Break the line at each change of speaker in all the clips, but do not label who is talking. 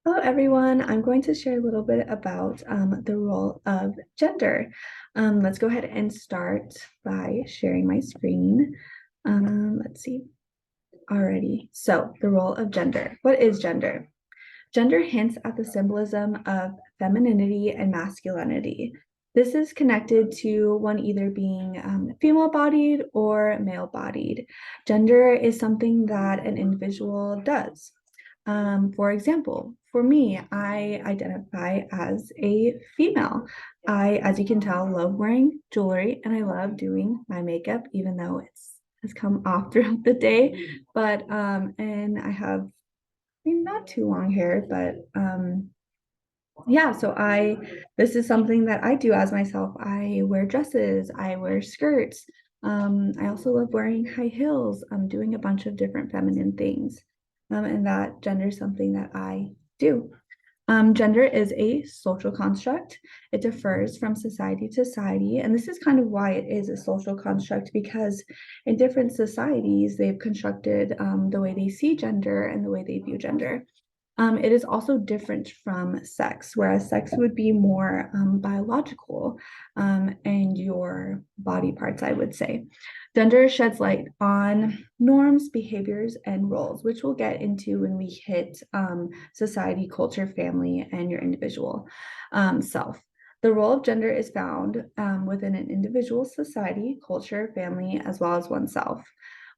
Hello, everyone. I'm going to share a little bit about the role of gender. Let's go ahead and start by sharing my screen. Let's see. Alrighty. So, the role of gender. What is gender? Gender hints at the symbolism of femininity and masculinity. This is connected to one either being female bodied or male bodied. Gender is something that an individual does. For example, for me, I identify as a female. As you can tell, love wearing jewelry and I love doing my makeup, even though it's has come off throughout the day. But and I have not too long hair, but yeah, so this is something that I do as myself. I wear dresses, I wear skirts. I also love wearing high heels. I'm doing a bunch of different feminine things. And that gender is something that I do. Gender is a social construct. It differs from society to society. And this is kind of why it is a social construct, because in different societies, they've constructed the way they see gender and the way they view gender. It is also different from sex, whereas sex would be more biological and your body parts, I would say. Gender sheds light on norms, behaviors, and roles, which we'll get into when we hit society, culture, family, and your individual self. The role of gender is found within an individual society, culture, family, as well as oneself.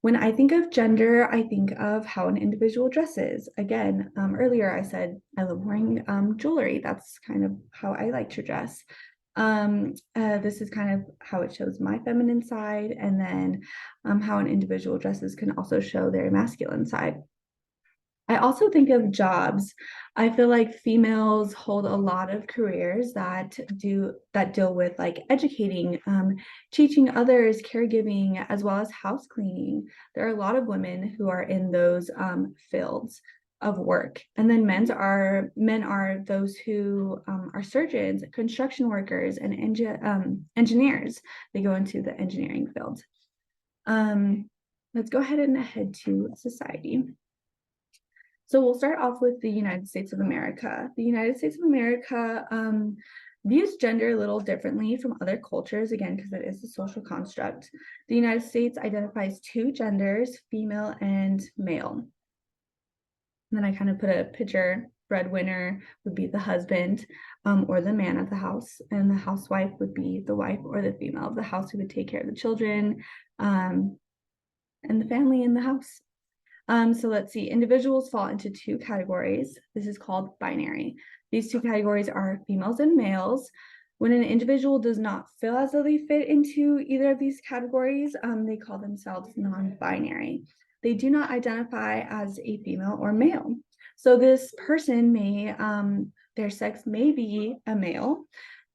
When I think of gender, I think of how an individual dresses. Again, earlier I said I love wearing jewelry. That's kind of how I like to dress. This is kind of how it shows my feminine side, and then how an individual dresses can also show their masculine side. I also think of jobs. I feel like females hold a lot of careers that deal with like educating, teaching others, caregiving, as well as house cleaning. There are a lot of women who are in those fields of work. And then men are those who are surgeons, construction workers, and engineers. They go into the engineering field. Um, let's go ahead and head to society. So we'll start off with the United States of America. The United States of America views gender a little differently from other cultures, again, because it is a social construct. The United States identifies two genders, female and male. And then I kind of put a picture. Breadwinner would be the husband or the man of the house, and the housewife would be the wife or the female of the house who would take care of the children and the family in the house. So let's see, individuals fall into two categories. This is called binary. These two categories are females and males. When an individual does not feel as though they fit into either of these categories, they call themselves non-binary. They do not identify as a female or male. So this person their sex may be a male,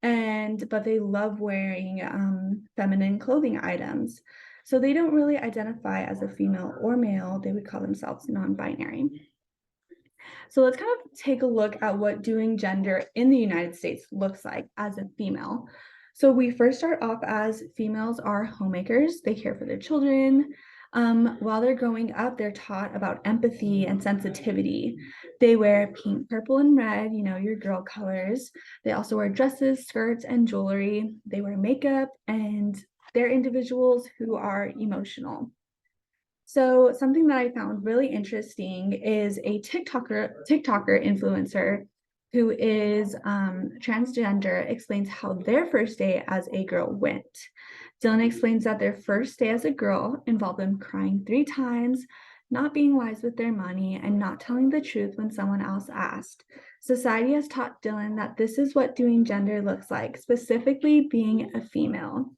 but they love wearing feminine clothing items. So they don't really identify as a female or male. They would call themselves non-binary. So let's kind of take a look at what doing gender in the United States looks like as a female. So we first start off as females are homemakers. They care for their children. While they're growing up, they're taught about empathy and sensitivity. They wear pink, purple, and red, your girl colors. They also wear dresses, skirts, and jewelry. They wear makeup, and they're individuals who are emotional. So something that I found really interesting is a TikToker influencer who is transgender explains how their first day as a girl went. Dylan explains that their first day as a girl involved them crying 3 times, not being wise with their money, and not telling the truth when someone else asked. Society has taught Dylan that this is what doing gender looks like, specifically being a female.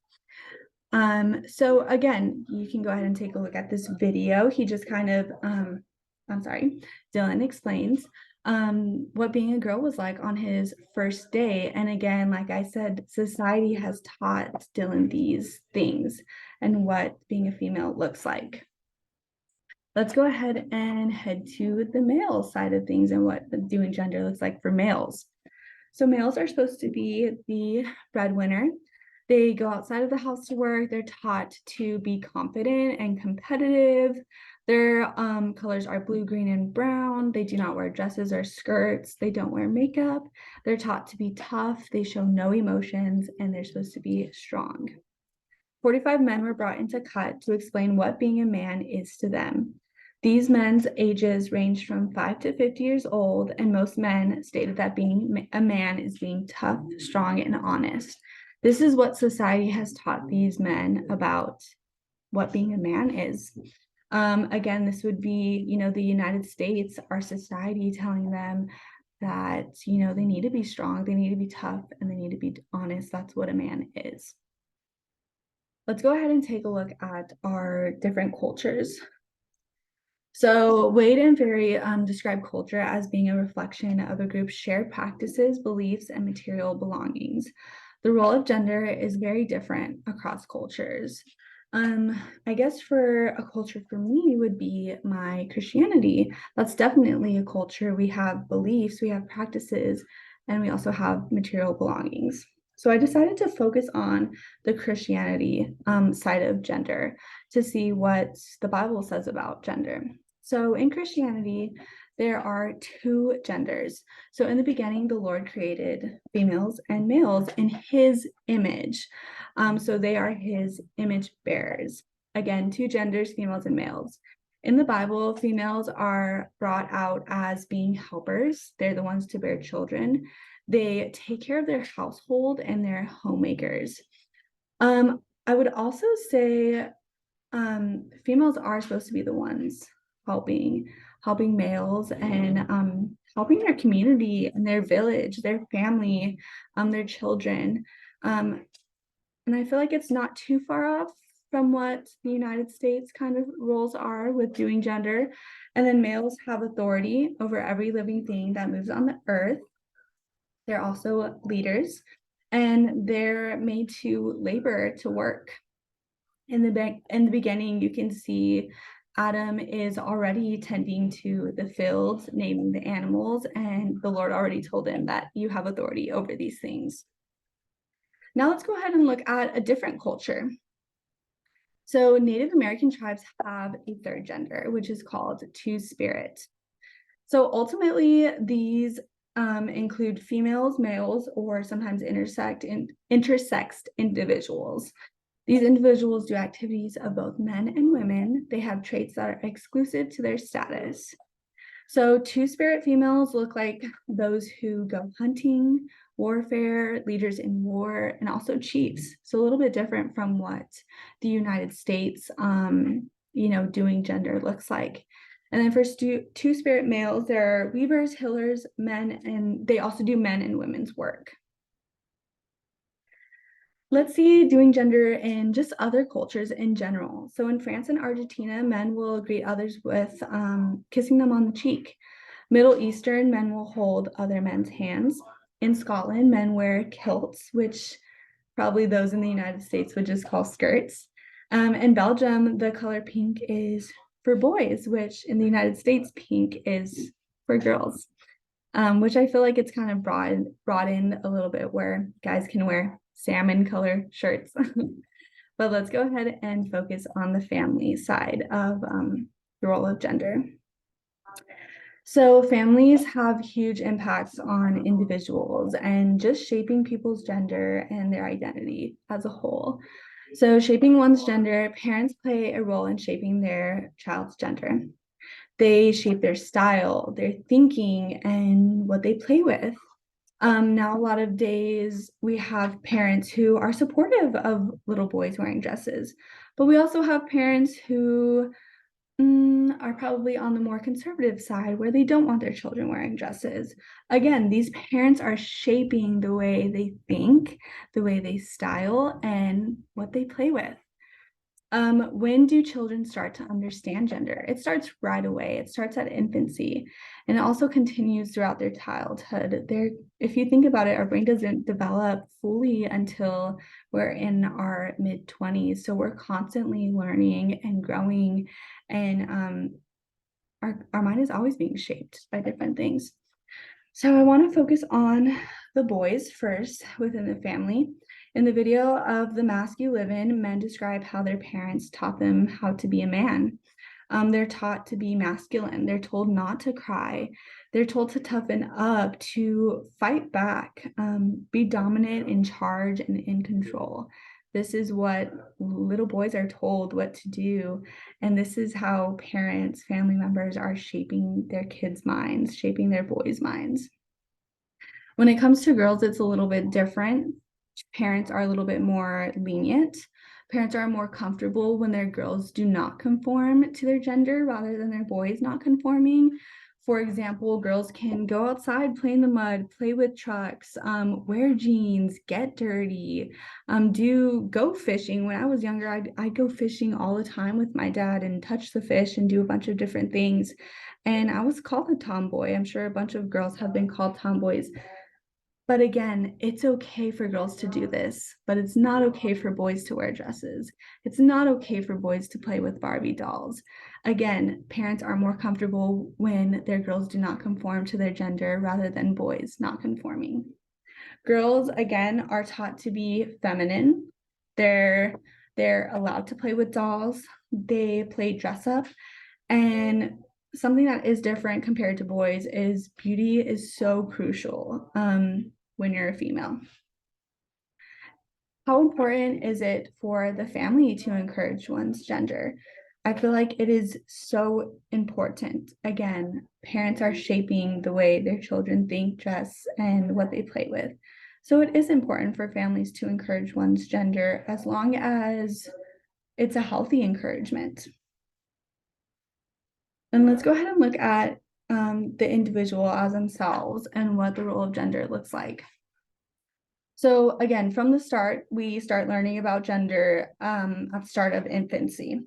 So again, you can go ahead and take a look at this video. He just kind of, I'm sorry, Dylan explains what being a girl was like on his first day. And again, like I said, society has taught Dylan these things and what being a female looks like. Let's go ahead and head to the male side of things and what doing gender looks like for males. So males are supposed to be the breadwinner. They go outside of the house to work. They're taught to be confident and competitive. Their colors are blue, green, and brown. They do not wear dresses or skirts. They don't wear makeup. They're taught to be tough. They show no emotions, and they're supposed to be strong. 45 men were brought into cut to explain what being a man is to them. These men's ages ranged from 5 to 50 years old, and most men stated that being a man is being tough, strong, and honest. This is what society has taught these men about what being a man is. Again, this would be, the United States, our society telling them that, they need to be strong, they need to be tough, and they need to be honest. That's what a man is. Let's go ahead and take a look at our different cultures. So Wade and Ferry describe culture as being a reflection of a group's shared practices, beliefs, and material belongings. The role of gender is very different across cultures. I guess for a culture for me would be my Christianity. That's definitely a culture. We have beliefs, we have practices, and we also have material belongings. So I decided to focus on the Christianity side of gender to see what the Bible says about gender. So in Christianity, there are two genders. So in the beginning, the Lord created females and males in his image. So they are his image bearers. Again, two genders, females and males. In the Bible, females are brought out as being helpers. They're the ones to bear children. They take care of their household and they're homemakers. I would also say females are supposed to be the ones helping males and helping their community and their village, their family, their children. And I feel like it's not too far off from what the United States kind of rules are with doing gender. And then males have authority over every living thing that moves on the earth. They're also leaders, and they're made to labor, to work. In the beginning, you can see Adam is already tending to the fields, naming the animals, and the Lord already told him that you have authority over these things. Now let's go ahead and look at a different culture. So Native American tribes have a third gender, which is called Two-Spirit. So ultimately, these include females, males, or sometimes intersexed individuals. These individuals do activities of both men and women. They have traits that are exclusive to their status. So Two-Spirit females look like those who go hunting, warfare, leaders in war, and also chiefs. So a little bit different from what the United States, doing gender looks like. And then for Two-Spirit males, there are weavers, healers, men, and they also do men and women's work. Let's see doing gender in just other cultures in general. So in France and Argentina, men will greet others with kissing them on the cheek. Middle Eastern, men will hold other men's hands. In Scotland, men wear kilts, which probably those in the United States would just call skirts. In Belgium, the color pink is for boys, which in the United States, pink is for girls, which I feel like it's kind of brought in a little bit where guys can wear salmon color shirts. But let's go ahead and focus on the family side of the role of gender. So families have huge impacts on individuals and just shaping people's gender and their identity as a whole. So shaping one's gender, parents play a role in shaping their child's gender. They shape their style, their thinking, and what they play with. Now, a lot of days we have parents who are supportive of little boys wearing dresses, but we also have parents who are probably on the more conservative side where they don't want their children wearing dresses. Again, these parents are shaping the way they think, the way they style, and what they play with. When do children start to understand gender? It starts right away. It starts at infancy, and it also continues throughout their childhood. If you think about it, our brain doesn't develop fully until we're in our mid-20s. So we're constantly learning and growing, and our mind is always being shaped by different things. So I want to focus on the boys first within the family. In the video of The Mask You Live In, men describe how their parents taught them how to be a man. They're taught to be masculine. They're told not to cry. They're told to toughen up, to fight back, be dominant, in charge, and in control. This is what little boys are told what to do. And this is how parents, family members are shaping their kids' minds, shaping their boys' minds. When it comes to girls, it's a little bit different. Parents are a little bit more lenient. Parents are more comfortable when their girls do not conform to their gender rather than their boys not conforming. For example, girls can go outside, play in the mud, play with trucks, wear jeans, get dirty, go fishing. When I was younger, I'd go fishing all the time with my dad and touch the fish and do a bunch of different things. And I was called a tomboy. I'm sure a bunch of girls have been called tomboys. But again, it's okay for girls to do this, but it's not okay for boys to wear dresses. It's not okay for boys to play with Barbie dolls. Again, parents are more comfortable when their girls do not conform to their gender rather than boys not conforming. Girls, again, are taught to be feminine. They're allowed to play with dolls. They play dress up. And something that is different compared to boys is beauty is so crucial. When you're a female. How important is it for the family to encourage one's gender? I feel like it is so important. Again, parents are shaping the way their children think, dress, and what they play with. So it is important for families to encourage one's gender as long as it's a healthy encouragement. And let's go ahead and look at the individual as themselves and what the role of gender looks like. So again, from the start, we start learning about gender at the start of infancy.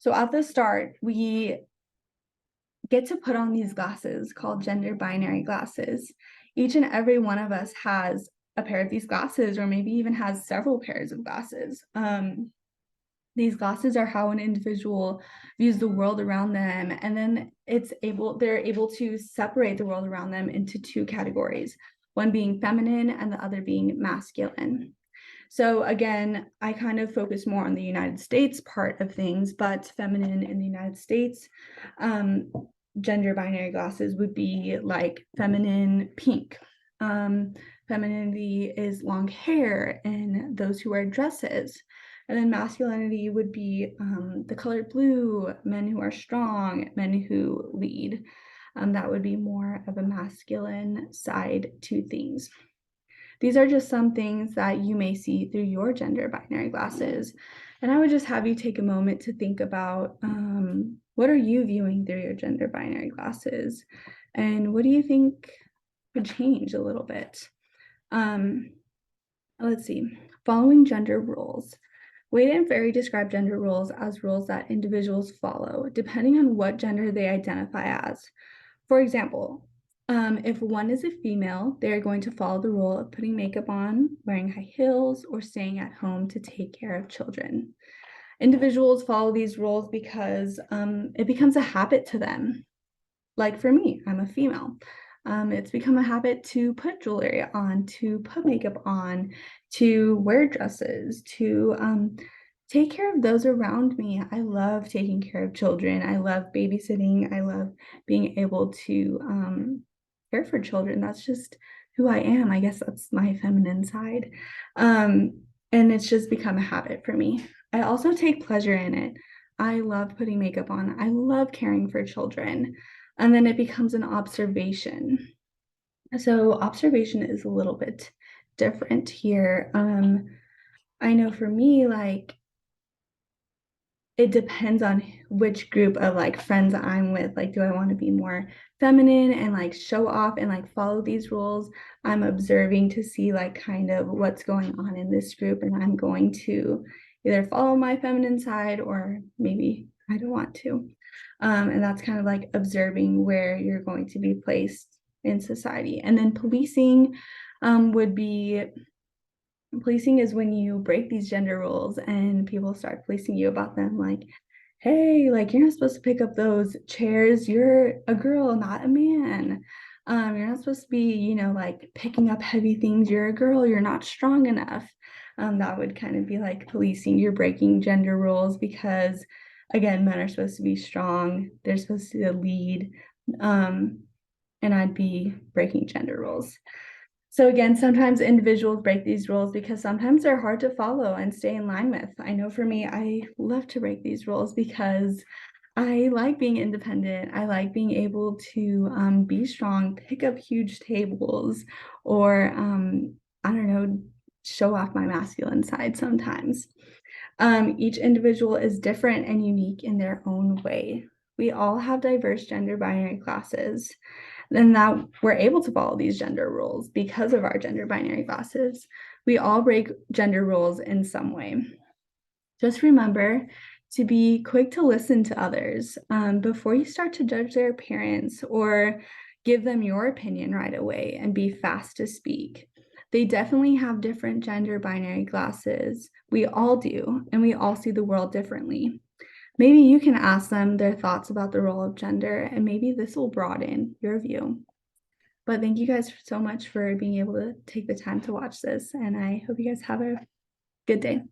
So at the start, we get to put on these glasses called gender binary glasses. Each and every one of us has a pair of these glasses, or maybe even has several pairs of glasses. These glasses are how an individual views the world around them, and then they're able to separate the world around them into two categories, one being feminine and the other being masculine. So again, I kind of focus more on the United States part of things, but feminine in the United States, gender binary glasses would be like feminine pink. Femininity is long hair and those who wear dresses. And then masculinity would be the color blue, men who are strong, men who lead. That would be more of a masculine side to things. These are just some things that you may see through your gender binary glasses. And I would just have you take a moment to think about what are you viewing through your gender binary glasses? And what do you think could change a little bit? Let's see, following gender rules. Wade and Ferry describe gender roles as roles that individuals follow, depending on what gender they identify as. For example, if one is a female, they're going to follow the role of putting makeup on, wearing high heels, or staying at home to take care of children. Individuals follow these roles because it becomes a habit to them. Like for me, I'm a female. It's become a habit to put jewelry on, to put makeup on, to wear dresses, to take care of those around me. I love taking care of children. I love babysitting. I love being able to care for children. That's just who I am. I guess that's my feminine side. And it's just become a habit for me. I also take pleasure in it. I love putting makeup on. I love caring for children. And then it becomes an observation. So observation is a little bit different here. I know for me, like, it depends on which group of like friends I'm with. Like, do I want to be more feminine and like show off and like follow these rules? I'm observing to see like kind of what's going on in this group, and I'm going to either follow my feminine side or maybe I don't want to. And that's kind of like observing where you're going to be placed in society. And then would be policing is when you break these gender rules and people start policing you about them, like, hey, like, you're not supposed to pick up those chairs, you're a girl, not a man. You're not supposed to be, like picking up heavy things, you're a girl, you're not strong enough. That would kind of be like policing. You're breaking gender rules because again, men are supposed to be strong, they're supposed to lead, and I'd be breaking gender roles. So again, sometimes individuals break these rules because sometimes they're hard to follow and stay in line with. I know for me, I love to break these rules because I like being independent. I like being able to be strong, pick up huge tables, or I don't know, show off my masculine side sometimes. Each individual is different and unique in their own way. We all have diverse gender binary classes, and that we're able to follow these gender rules because of our gender binary classes. We all break gender rules in some way. Just remember to be quick to listen to others before you start to judge their appearance or give them your opinion right away, and be fast to speak. They definitely have different gender binary classes. We all do, and we all see the world differently. Maybe you can ask them their thoughts about the role of gender, and maybe this will broaden your view. But thank you guys so much for being able to take the time to watch this, and I hope you guys have a good day.